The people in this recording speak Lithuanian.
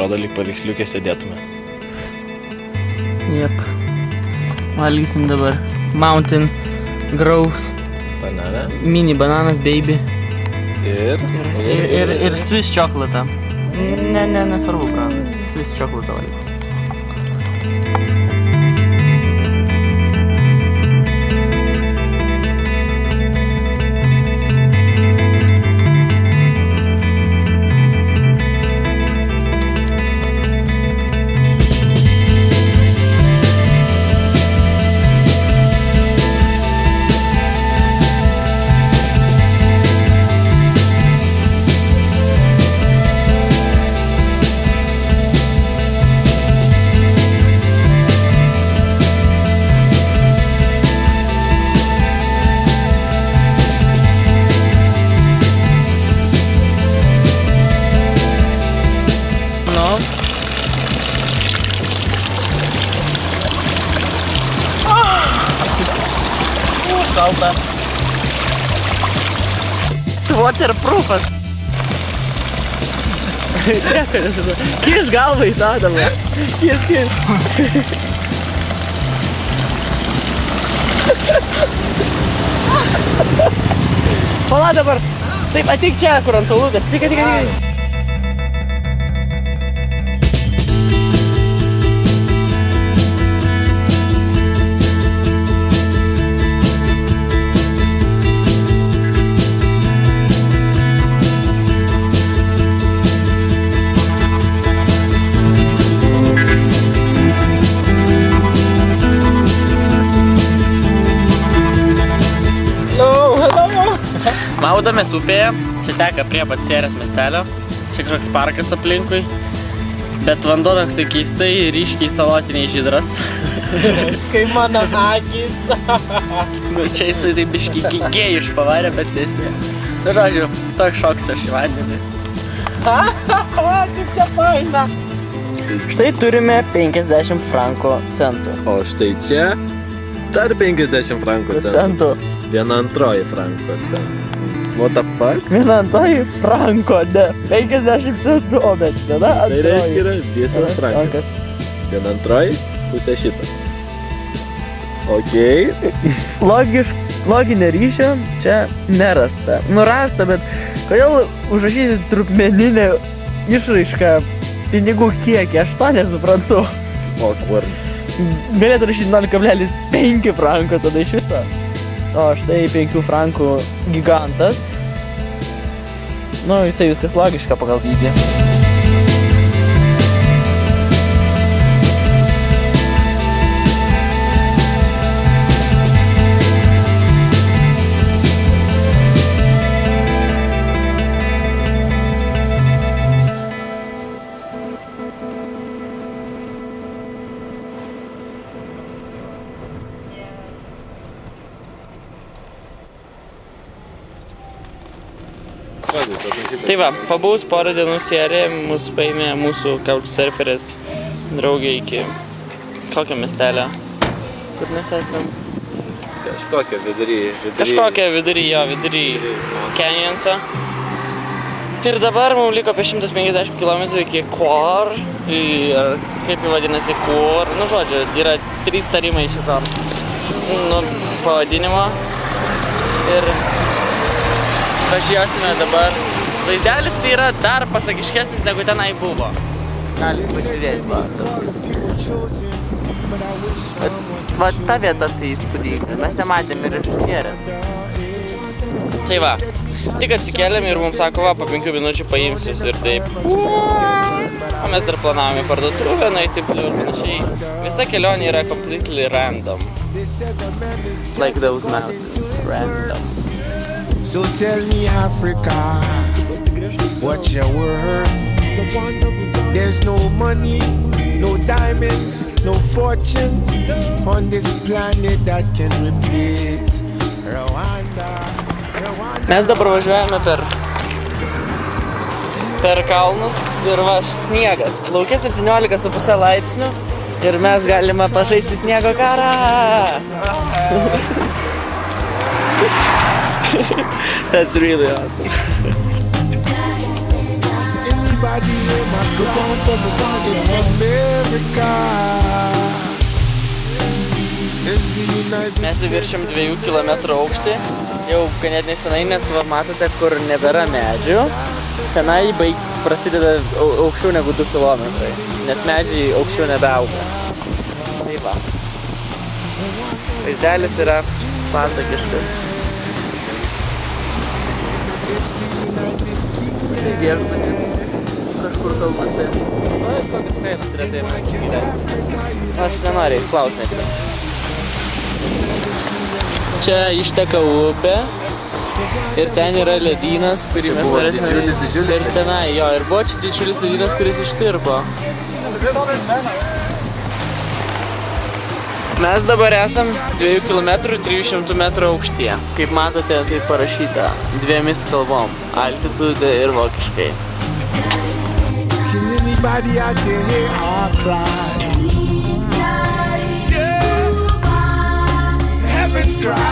atrodo, lyg paveiksliukė sėdėtume. Jep. Valgysim dabar Mountain Growth. Banana. Mini bananas, baby. Ir Swiss chocolate. Nesvarbu brandas. Swiss chocolate valgys. Šalta. Waterproofas. Kiš galvą į tą dabar. Kiš. Pala dabar. Taip, atik čia, kur ant saulutės. Tik. Maudomės upėje, čia teka prie pat Sierės miestelio, čia kažkoks parkas aplinkui, bet vanduo toksai keistai ryškiai salotiniai žydras. Kaip mano akys. Čia jisai taip biškį gėjiš pavarė, bet nesmė. Nu, žodžiu, toks šoks aš į vandenį. Kaip čia faina. Štai turime 50 franko centų. O štai čia dar 50 franko centų. 1/2 franko centų. What the fuck? 1/2 franko, ne. 50 centų, o bet tada Tai reiškia yra 10 frankas. 1/2 pusė šitą. Okei. Loginio ryšio čia nerasta. Nurasta, bet kodėl užrašyti trupmeninę išraišką pinigų kiekį, aš to nesuprantu. O kur? Galėtų rašyti 0,5 franko tada iš viso. O štai 5 frankų gigantas. Nu, visai viskas logiška pagal dydį. Tai va, pabuvus porą dienų Sierėje, mūsų paėmė mūsų couchsurferės draugė iki kokio miestelio, kur mes esam. Kažkokia vidury. Kažkokia vidury Canyonso. Ir dabar mums liko apie 150 km iki Quor, kaip jį vadinasi Quor, nu žodžiu, yra 3 tarimai šito pavadinimo. Ir važiuosime dabar. Vaizdelis tai yra dar pasakiškesnis negu tenai buvo. Galit pažiūrėti, va. Va ta vieta tai įspūdinga. Mes ją matėm ir iš Sierės. Tai va, tik atsikėlėm ir mums sako, va, po 5 minučių paimsius ir taip. O mes dar planavome parduotuvę, nueiti ir panašiai. Visa kelionė yra completely random. Like those mountains, random. So tell me, Africa, what's your worth? There's no money, no diamonds, no fortunes on this planet that can replace Rwanda. Mes dabar važiuojame per kalnus ir va sniegas. Lauke 17,5 laipsnių ir mes galime pažaisti sniego karą. That's really awesome. Anybody in my Look on from the one in America. It's the United Mes jau viršim 2 kilometrų aukštį. Jau ganėtinai senai, nes va matote, kur nebėra medžių. Tenai prasideda aukščiau negu 2 kilometrai, nes medžiai aukščiau nebeauga. Tai va. Vaizdelis yra pasakiškas. Tai viešbutis kažkur kalnuose. O, kokias kainas retai man gyventi. Aš nenoriu klausinėti. Čia išteka upė ir ten yra ledynas, kurį mes norėsime. Ir tenai, jo, ir buvo čia didžiulis ledynas, kuris ištirpo. Mes dabar esam 2 km 300 metrų aukštyje. Kaip matote, tai parašyta 2 kalbom – altitude ir vokiškai. Can anybody out there hear our cries? Yeah. Heaven's cry.